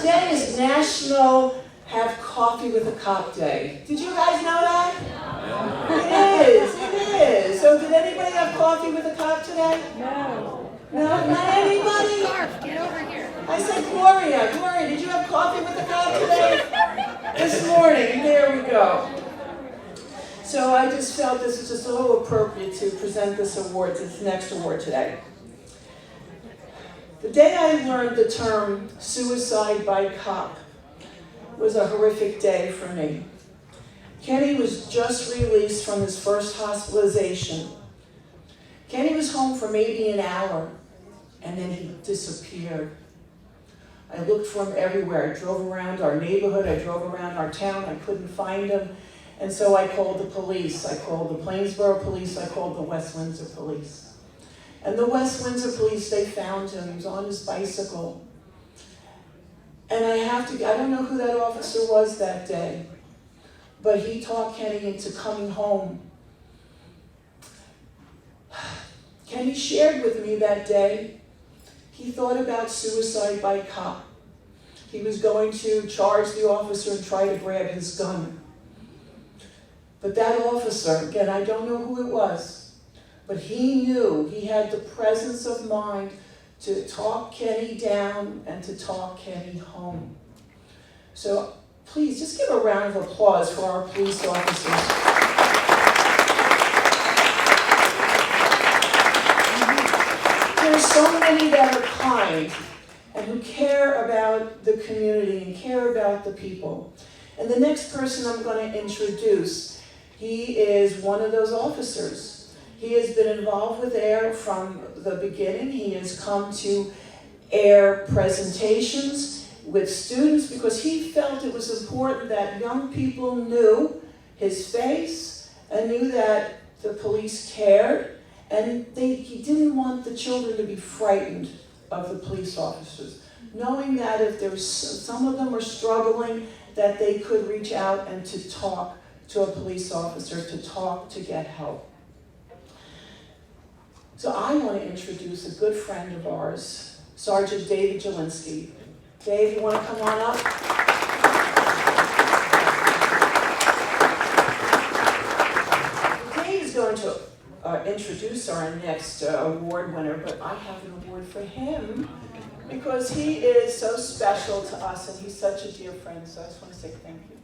Today is National Have Coffee with a Cop Day. Did you guys know that? It is. So did anybody have coffee with a cop today? No. No? Not anybody? Garf, get over here. I said Gloria. Gloria, did you have coffee with a cop today? This morning. There we go. So I just felt this was just a little appropriate to present this award, this next award today. The day I learned the term suicide by cop was a horrific day for me. Kenny was just released from his first hospitalization. Kenny was home for maybe an hour, and then he disappeared. I looked for him everywhere. I drove around our neighborhood, I drove around our town, I couldn't find him. And so I called the police. I called the Plainsboro police, I called the West Windsor police. And the West Windsor police, they found him. He was on his bicycle. And I don't know who that officer was that day, but he talked Kenny into coming home. Kenny shared with me that day, he thought about suicide by cop. He was going to charge the officer and try to grab his gun. But that officer, again, I don't know who it was, but he knew, he had the presence of mind to talk Kenny down and to talk Kenny home. So please, just give a round of applause for our police officers. There are so many that are kind and who care about the community and care about the people. And the next person I'm going to introduce, he is one of those officers. He has been involved with AIR from the beginning. He has come to AIR presentations with students because he felt it was important that young people knew his face and knew that the police cared, and he didn't want the children to be frightened of the police officers, knowing that if there was, some of them were struggling, that they could reach out and to talk to a police officer, to get help. So I want to introduce a good friend of ours, Sergeant David Jelinski. Dave, you want to come on up? Dave is going to introduce our next award winner, but I have an award for him because he is so special to us and he's such a dear friend, so I just want to say thank you.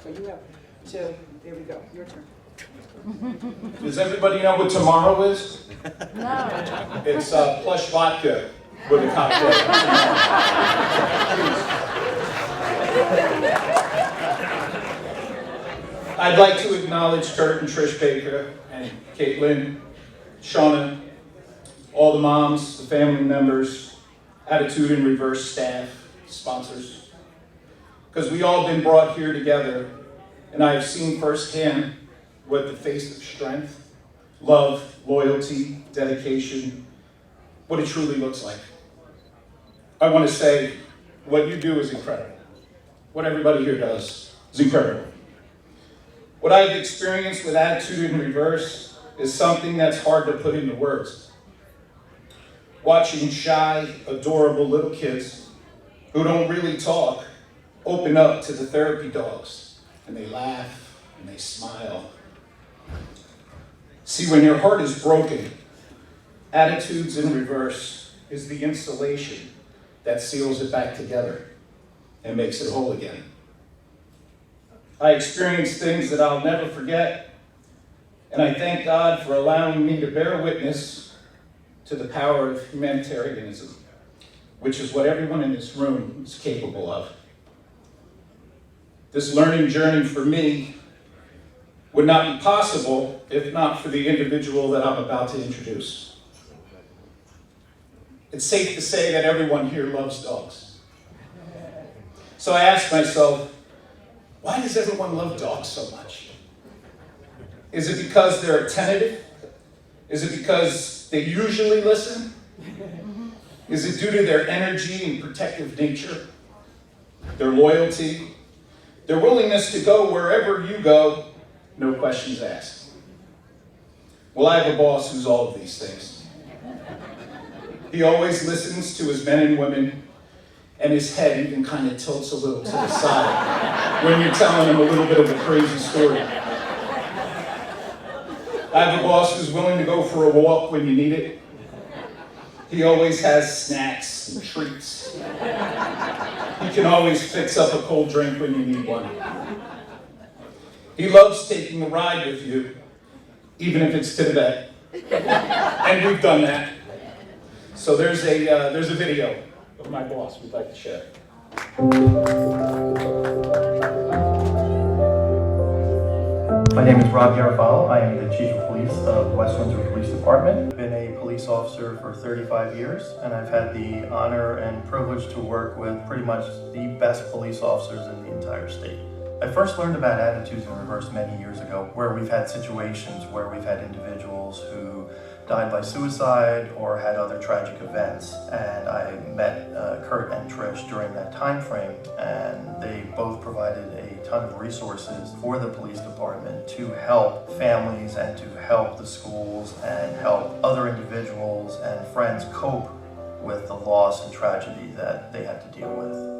So you have two. There we go. Your turn. Does everybody know what tomorrow is? No. It's plush vodka with a cocktail. I'd like to acknowledge Kurt and Trish Baker and Caitlin, Shauna, all the moms, the family members, Attitude in Reverse staff, sponsors. Because we all been brought here together, and I have seen firsthand what the face of strength, love, loyalty, dedication, what it truly looks like. I want to say, what you do is incredible. What everybody here does is incredible. What I've experienced with Attitude in Reverse is something that's hard to put into words. Watching shy, adorable little kids who don't really talk open up to the therapy dogs, and they laugh and they smile. See, when your heart is broken, Attitudes in Reverse is the insulation that seals it back together and makes it whole again. I experienced things that I'll never forget, and I thank God for allowing me to bear witness to the power of humanitarianism, which is what everyone in this room is capable of. This learning journey for me would not be possible if not for the individual that I'm about to introduce. It's safe to say that everyone here loves dogs. So I asked myself, why does everyone love dogs so much? Is it because they're attentive? Is it because they usually listen? Is it due to their energy and protective nature, their loyalty, their willingness to go wherever you go, no questions asked. Well, I have a boss who's all of these things. He always listens to his men and women, and his head even kind of tilts a little to the side when you're telling him a little bit of a crazy story. I have a boss who's willing to go for a walk when you need it. He always has snacks and treats. He can always fix up a cold drink when you need one. He loves taking a ride with you, even if it's to the vet. And we've done that. So there's a video of my boss we'd like to share. My name is Rob Garofalo. I am the Chief of Police of West Windsor Police Department. I've been a police officer for 35 years, and I've had the honor and privilege to work with pretty much the best police officers in the entire state. I first learned about attitudes in reverse many years ago, where we've had situations where we've had individuals who died by suicide or had other tragic events. And I met Kurt and Trish during that time frame, and they both provided a ton of resources for the police department to help families and to help the schools and help other individuals and friends cope with the loss and tragedy that they had to deal with.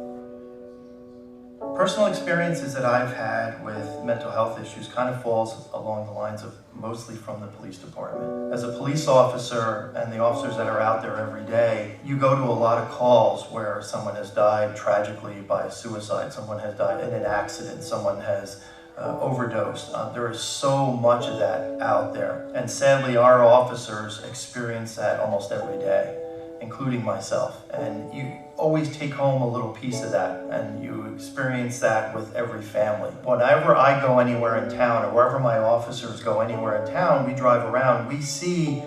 Personal experiences that I've had with mental health issues kind of falls along the lines of mostly from the police department. As a police officer and the officers that are out there every day, you go to a lot of calls where someone has died tragically by suicide, someone has died in an accident, someone has overdosed. There is so much of that out there. And sadly, our officers experience that almost every day, including myself. And you always take home a little piece of that, and you experience that with every family. Whenever I go anywhere in town, or wherever my officers go anywhere in town, we drive around, we see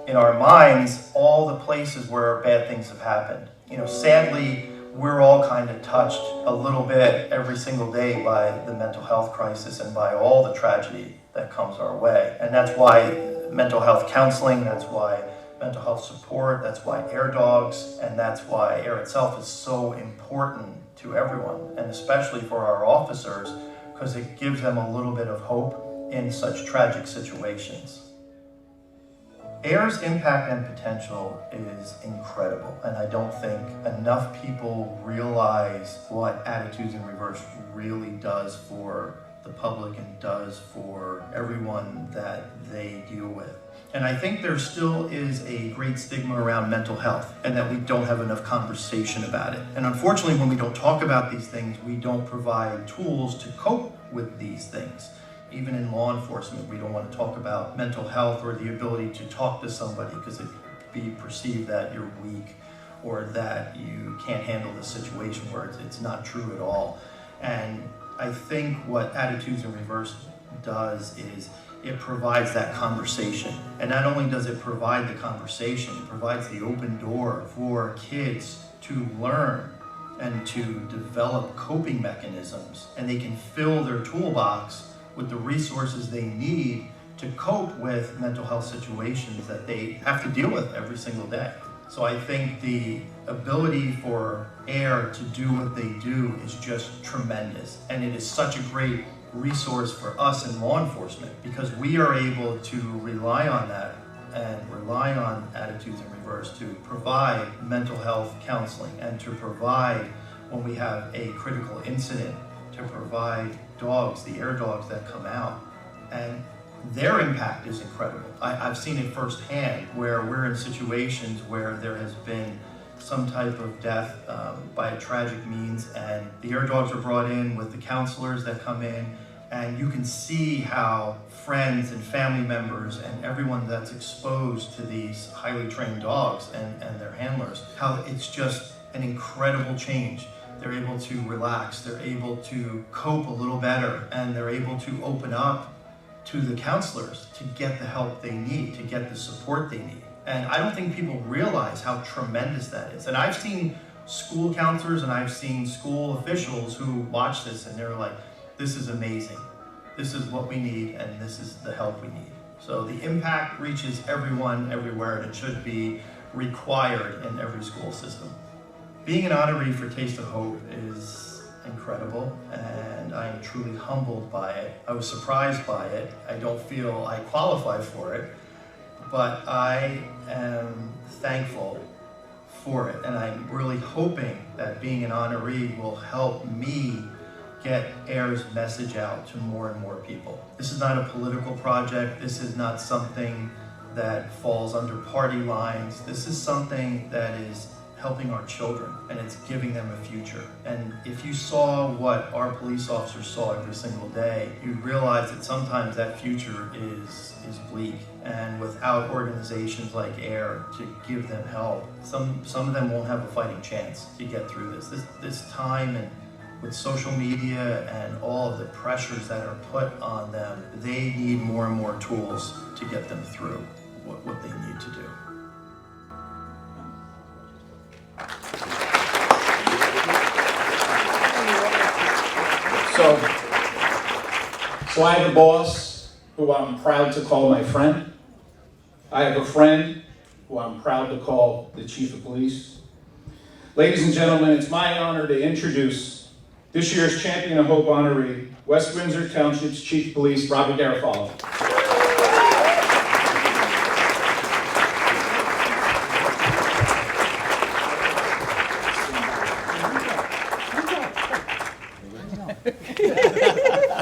in our minds all the places where bad things have happened. You know, sadly, we're all kind of touched a little bit every single day by the mental health crisis and by all the tragedy that comes our way. And that's why mental health counseling, that's why mental health support, that's why AIR dogs, and that's why AIR itself is so important to everyone, and especially for our officers, because it gives them a little bit of hope in such tragic situations. AIR's impact and potential is incredible, and I don't think enough people realize what Attitudes in Reverse really does for the public and does for everyone that they deal with. And I think there still is a great stigma around mental health, and that we don't have enough conversation about it. And unfortunately, when we don't talk about these things, we don't provide tools to cope with these things. Even in law enforcement, we don't want to talk about mental health or the ability to talk to somebody because it be perceived that you're weak or that you can't handle the situation, where it's not true at all. And I think what Attitudes in Reverse does is it provides that conversation. And not only does it provide the conversation, it provides the open door for kids to learn and to develop coping mechanisms, and they can fill their toolbox with the resources they need to cope with mental health situations that they have to deal with every single day. So I think the ability for AIR to do what they do is just tremendous. And it is such a great resource for us in law enforcement, because we are able to rely on that and rely on Attitudes in Reverse to provide mental health counseling, and to provide, when we have a critical incident, to provide dogs, the AIR dogs that come out. And their impact is incredible. I've seen it firsthand, where we're in situations where there has been some type of death by a tragic means, and the AIR dogs are brought in with the counselors that come in, and you can see how friends and family members and everyone that's exposed to these highly trained dogs and their handlers, how it's just an incredible change. They're able to relax, they're able to cope a little better, and they're able to open up to the counselors to get the help they need, to get the support they need. And I don't think people realize how tremendous that is. And I've seen school counselors and I've seen school officials who watch this and they're like, this is amazing. This is what we need, and this is the help we need. So the impact reaches everyone, everywhere, and it should be required in every school system. Being an honoree for Taste of Hope is incredible, and and I am truly humbled by it. I was surprised by it. I don't feel I qualify for it, but I am thankful for it, and I'm really hoping that being an honoree will help me get AIR's message out to more and more people. This is not a political project. This is not something that falls under party lines. This is something that is helping our children, and it's giving them a future. And if you saw what our police officers saw every single day, you'd realize that sometimes that future is bleak. And without organizations like AIR to give them help, some of them won't have a fighting chance to get through this time. And with social media and all of the pressures that are put on them, they need more and more tools to get them through what they need to do. So I have a boss who I'm proud to call my friend. I have a friend who I'm proud to call the chief of police. Ladies and gentlemen, it's my honor to introduce this year's Champion of Hope honoree, West Windsor Township's Chief of Police, Robert Garofalo.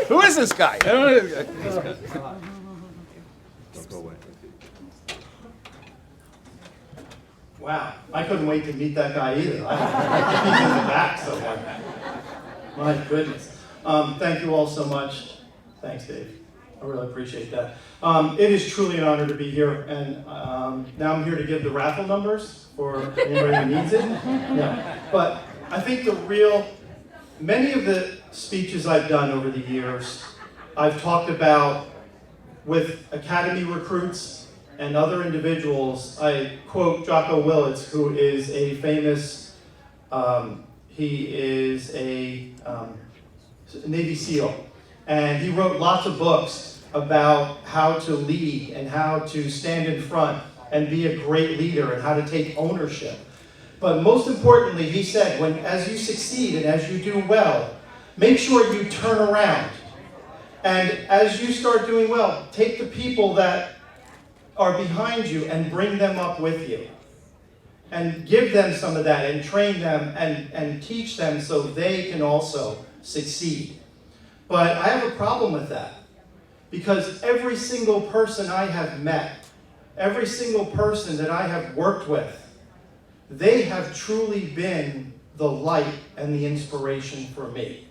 Who is this guy? I don't know this guy. Wow, I couldn't wait to meet that guy either. I think he's in the back somewhere. My goodness. Thank you all so much. Thanks, Dave. I really appreciate that. It is truly an honor to be here, and now I'm here to give the raffle numbers for anybody who needs it. Yeah. But I think many of the speeches I've done over the years, I've talked about with academy recruits and other individuals. I quote Jocko Willits, who is a famous, he is a Navy SEAL, and he wrote lots of books about how to lead and how to stand in front and be a great leader and how to take ownership. But most importantly, he said, as you succeed and as you do well, make sure you turn around. And as you start doing well, take the people that are behind you and bring them up with you. And give them some of that and train them and teach them so they can also succeed. But I have a problem with that, because every single person I have met, every single person that I have worked with, they have truly been the light and the inspiration for me.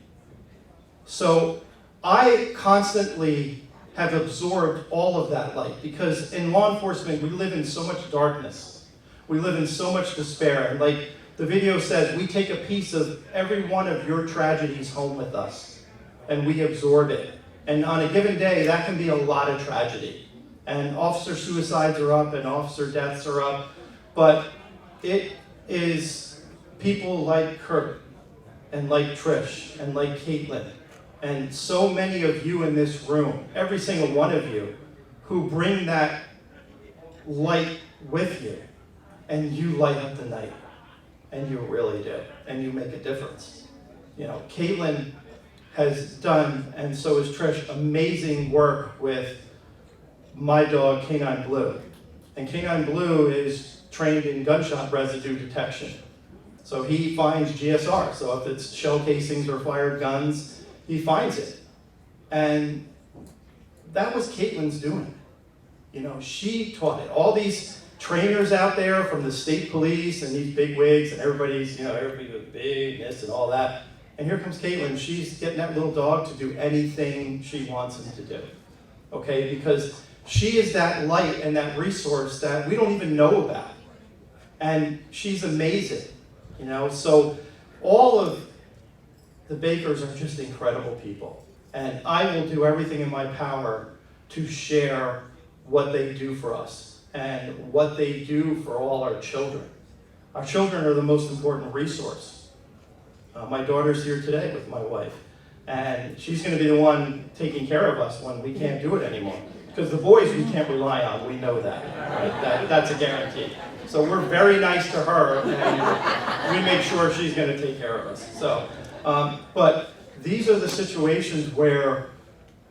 So I constantly have absorbed all of that light, because in law enforcement, we live in so much darkness. We live in so much despair. And like the video says, we take a piece of every one of your tragedies home with us, and we absorb it. And on a given day, that can be a lot of tragedy. And officer suicides are up and officer deaths are up. But it is people like Kurt and like Trish and like Caitlin and so many of you in this room, every single one of you, who bring that light with you, and you light up the night, and you really do, and you make a difference. You know, Caitlin has done, and so has Trish, amazing work with my dog, Canine Blue. And Canine Blue is trained in gunshot residue detection. So he finds GSR. So if it's shell casings or fired guns, he finds it. And that was Caitlin's doing. You know, she taught it. All these trainers out there from the state police and these big wigs and everybody's, you know, everybody with bigness and all that. And here comes Caitlin. She's getting that little dog to do anything she wants him to do. Okay, because she is that light and that resource that we don't even know about. And she's amazing, you know. So all of the Bakers are just incredible people. And I will do everything in my power to share what they do for us and what they do for all our children. Our children are the most important resource. My daughter's here today with my wife, and she's going to be the one taking care of us when we can't do it anymore. Because the boys we can't rely on, we know that, right? That's a guarantee. So we're very nice to her, and we make sure she's going to take care of us. So, but these are the situations where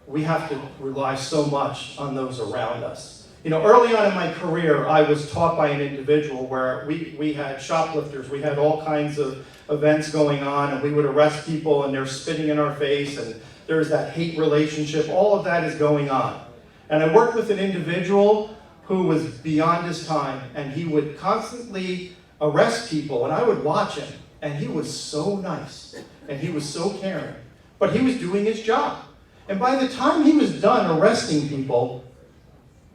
we have to rely so much on those around us. You know, early on in my career, I was taught by an individual where we had shoplifters, we had all kinds of events going on, and we would arrest people and they're spitting in our face, and there's that hate relationship. All of that is going on. And I worked with an individual who was beyond his time, and he would constantly arrest people, and I would watch him, and he was so nice, and he was so caring, but he was doing his job. And by the time he was done arresting people,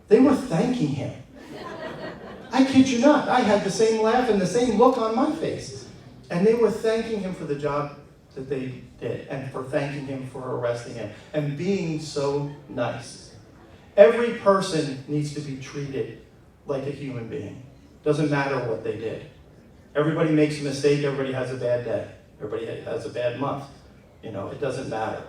they were thanking him. I kid you not, I had the same laugh and the same look on my face. And they were thanking him for the job that they did, and for thanking him for arresting him, and being so nice. Every person needs to be treated like a human being. Doesn't matter what they did. Everybody makes a mistake, everybody has a bad day. Everybody has a bad month. You know, it doesn't matter.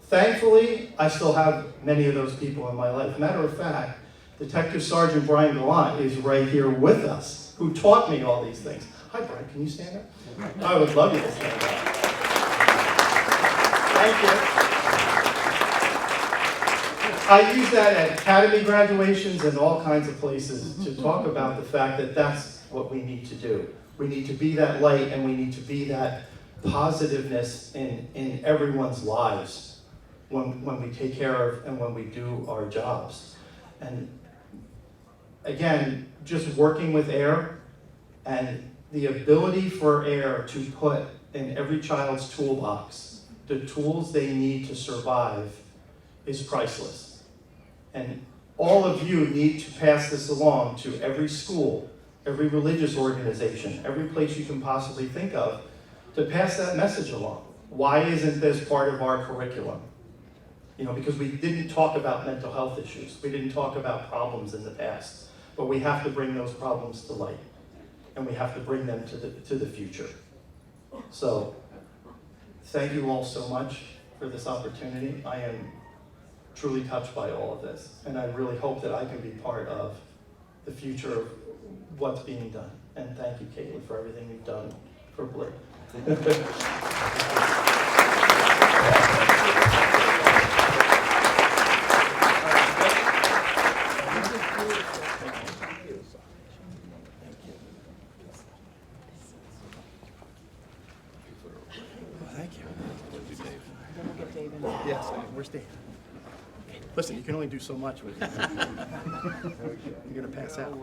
Thankfully, I still have many of those people in my life. Matter of fact, Detective Sergeant Brian Gallant is right here with us, who taught me all these things. Hi, Brian, can you stand up? I would love you to stand up. Thank you. I use that at academy graduations and all kinds of places to talk about the fact that that's what we need to do. We need to be that light, and we need to be that positiveness in everyone's lives when we take care of and when we do our jobs. And again, just working with AIR and the ability for AIR to put in every child's toolbox the tools they need to survive is priceless. And all of you need to pass this along to every school, every religious organization, every place you can possibly think of, to pass that message along. Why isn't this part of our curriculum? You know, because we didn't talk about mental health issues. We didn't talk about problems in the past. But we have to bring those problems to light. And we have to bring them to the future. So, thank you all so much for this opportunity. I am truly touched by all of this. And I really hope that I can be part of the future of what's being done. And thank you, Caitlin, for everything you've done for Blake. Yes, we're staying. Listen, you can only do so much with it. You're gonna pass out.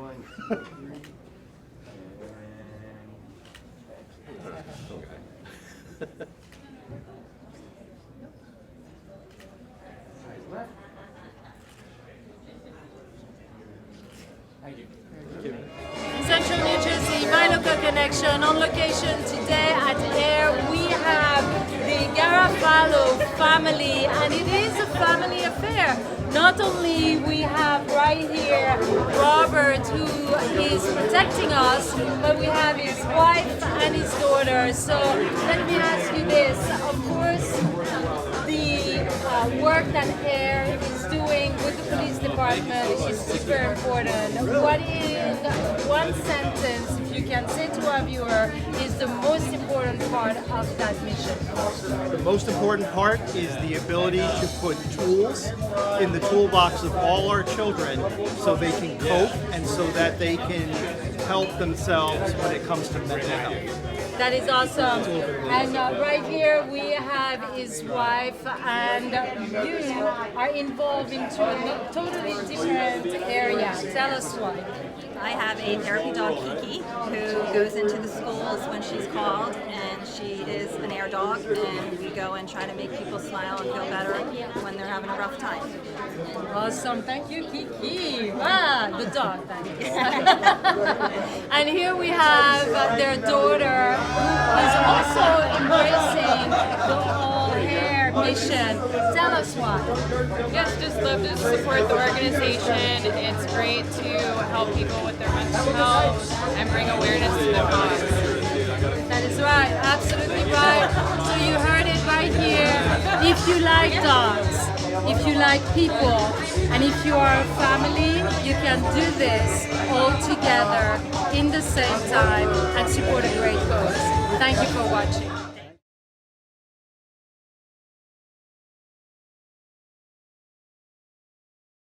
Central New Jersey, my local connection. On location today at AIR, we have the Garofalo family, and it is a family affair. Not only we have right here Robert, who is protecting us, but we have his wife and his daughter. So let me ask you this. Of course, the work that AIR is doing with the police department is super important. What in one sentence, if you can say to our viewer, is the most important part of that mission? The most important part is the ability to put tools in the toolbox of all our children so they can cope and so that they can help themselves when it comes to mental health. That is awesome. And right here we have his wife, and you are involved into a totally different area. Tell us why. I have a therapy dog, Kiki, who goes into the schools when she's called, and she is an AIR dog, and we go and try to make people smile and feel better when they're having a rough time. Awesome. Thank you, Kiki. The dog, that is. And here we have their daughter, who is also embracing the whole AIR mission. Tell us why. Yes, just love to support the organization. It's great to help people with their mental health and bring awareness to their dogs. That is right, absolutely right. So you heard it right here. If you like dogs, if you like people, and if you are a family, you can do this all together in the same time and support a great cause. Thank you for watching.